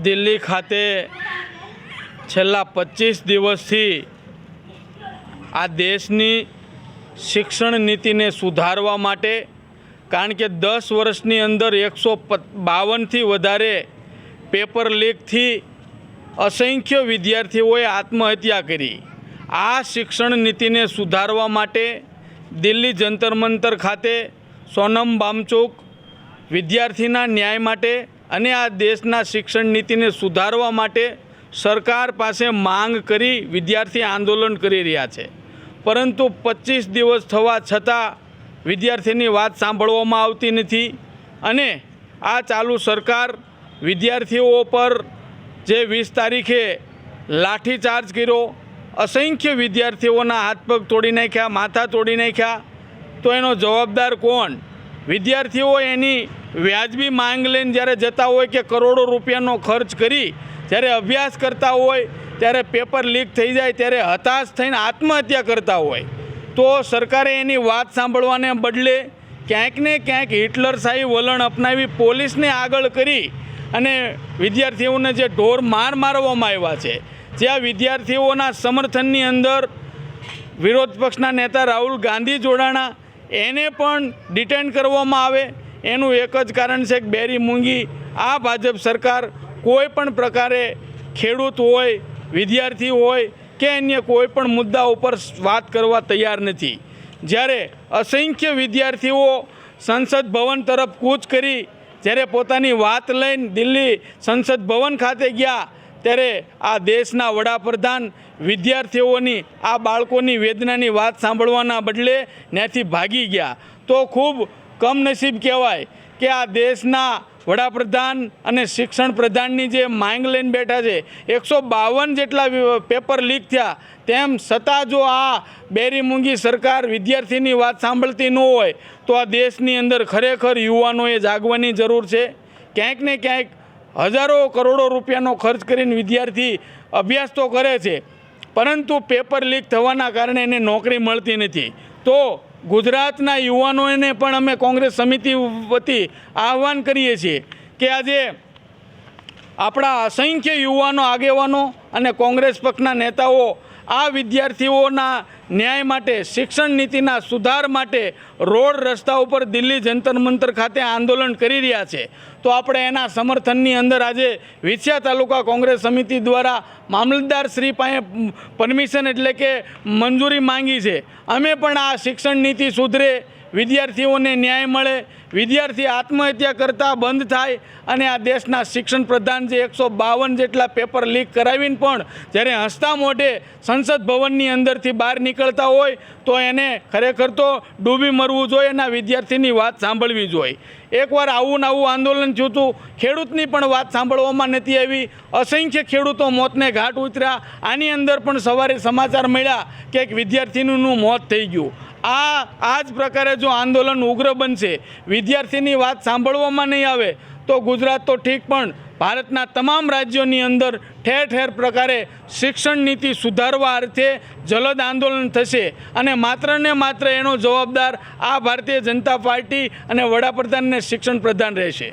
દિલ્હી ખાતે છેલ્લા 25 દિવસથી આ દેશની શિક્ષણ નીતિને સુધારવા માટે, કારણ કે 10 વર્ષની અંદર 152થી વધારે પેપર લીકથી અસંખ્ય વિદ્યાર્થીઓએ આત્મહત્યા કરી। આ શિક્ષણ નીતિને સુધારવા માટે દિલ્હી જંતર મંતર ખાતે સોનમ વાંગચુક વિદ્યાર્થીના ન્યાય માટે અને આ દેશના શિક્ષણ નીતિને સુધારવા માટે સરકાર પાસે માંગ કરી વિદ્યાર્થી આંદોલન કરી રહ્યા છે। પરંતુ 25 દિવસ થવા છતાં વિદ્યાર્થીની વાત સાંભળવામાં આવતી નથી અને આ ચાલુ સરકાર વિદ્યાર્થીઓ પર જે 20 તારીખે લાઠીચાર્જ કર્યો, અસંખ્ય વિદ્યાર્થીઓના હાથ પગ તોડી નાખ્યા, માથા તોડી નાખ્યા, તો એનો જવાબદાર કોણ? વિદ્યાર્થીઓ એની વ્યાજબી માંગ લઈને જ્યારે જતા હોય કે કરોડો રૂપિયાનો ખર્ચ કરી જ્યારે અભ્યાસ કરતા હોય ત્યારે પેપર લીક થઈ જાય ત્યારે હતાશ થઈને આત્મહત્યા કરતા હોય, તો સરકારે એની વાત સાંભળવાને બદલે ક્યાંક ને ક્યાંક હિટલરશાહી વલણ અપનાવી પોલીસને આગળ કરી અને વિદ્યાર્થીઓને જે ઢોર મારવામાં આવ્યા છે, જે આ વિદ્યાર્થીઓના સમર્થનની અંદર વિરોધ પક્ષના નેતા રાહુલ ગાંધી જોડાણા, એને પણ ડિટેન કરવામાં આવે, એનું એક જ કારણ છે કે બેરી મૂંગી આ ભાજપ સરકાર કોઈ પણ પ્રકારે ખેડૂત હોય, વિદ્યાર્થી હોય કે અન્ય કોઈ પણ મુદ્દા ઉપર વાત કરવા તૈયાર નથી। જ્યારે અસંખ્ય વિદ્યાર્થીઓ સંસદ ભવન તરફ કૂચ કરી જ્યારે પોતાની વાત લઈને દિલ્હી સંસદ ભવન ખાતે ગયા ત્યારે આ દેશના વડાપ્રધાન વિદ્યાર્થીઓની આ બાળકોની વેદનાની વાત સાંભળવાના બદલે ત્યાંથી ભાગી ગયા। તો ખૂબ કમનસીબ કહેવાય કે આ દેશના વડાપ્રધાન અને શિક્ષણ પ્રધાનની જે માંગ લઈને બેઠા છે, 152 જેટલા પેપર લીક થયા, તેમ છતાં જો આ બેરી મૂંગી સરકાર વિદ્યાર્થીની વાત સાંભળતી ન હોય તો આ દેશની અંદર ખરેખર યુવાનોએ જાગવાની જરૂર છે। ક્યાંક ને ક્યાંક હજારો કરોડો રૂપિયાનો ખર્ચ કરીને વિદ્યાર્થી અભ્યાસ તો કરે છે, પરંતુ પેપર લીક થવાના કારણે એને નોકરી મળતી નથી। તો ગુજરાતના યુવાનોને પણ અમે કોંગ્રેસ સમિતિ વતી આહ્વાન કરીએ છીએ કે આજે આપણા અસંખ્ય યુવાનો, આગેવાનો અને કોંગ્રેસ પક્ષના નેતાઓ આ વિદ્યાર્થીઓના ન્યાય માટે, શિક્ષણ નીતિના સુધાર માટે રોડ રસ્તા ઉપર દિલ્હી જંતર મંતર ખાતે આંદોલન કરી રહ્યા છે। તો આપણે એના સમર્થનની અંદર આજે વિછિયા તાલુકા કોંગ્રેસ સમિતિ દ્વારા મામલતદાર શ્રી પાસે પરમિશન એટલે કે મંજૂરી માંગી છે। અમે પણ આ શિક્ષણ નીતિ સુધરે, વિદ્યાર્થીઓને ન્યાય મળે, વિદ્યાર્થી આત્મહત્યા કરતા બંધ થાય અને આ દેશના શિક્ષણ પ્રધાન જે 152 જેટલા પેપર લીક કરાવીને પણ જ્યારે હસતા મોઢે સંસદ ભવનની અંદરથી બહાર નીકળતા હોય તો એને ખરેખર તો ડૂબી મરવું જોઈએ અને વિદ્યાર્થીની વાત સાંભળવી જોઈએ। એકવાર આવું આંદોલન થયું હતું, ખેડૂતની પણ વાત સાંભળવામાં નથી આવી, અસંખ્ય ખેડૂતો મોતને ઘાટ ઉતર્યા। આની અંદર પણ સવારે સમાચાર મળ્યા કે એક વિદ્યાર્થીનું મોત થઈ ગયું। આ જ પ્રકારે જો આંદોલન ઉગ્ર બનશે, વિદ્યાર્થીની વાત સાંભળવામાં નહીં આવે તો ગુજરાત તો ઠીક પણ ભારતના તમામ રાજ્યોની અંદર ઠેર ઠેર પ્રકારે શિક્ષણ નીતિ સુધારવા અર્થે જલદ આંદોલન થશે અને માત્ર ને માત્ર એનો જવાબદાર આ ભારતીય જનતા પાર્ટી અને વડાપ્રધાન અને શિક્ષણ પ્રધાન રહેશે।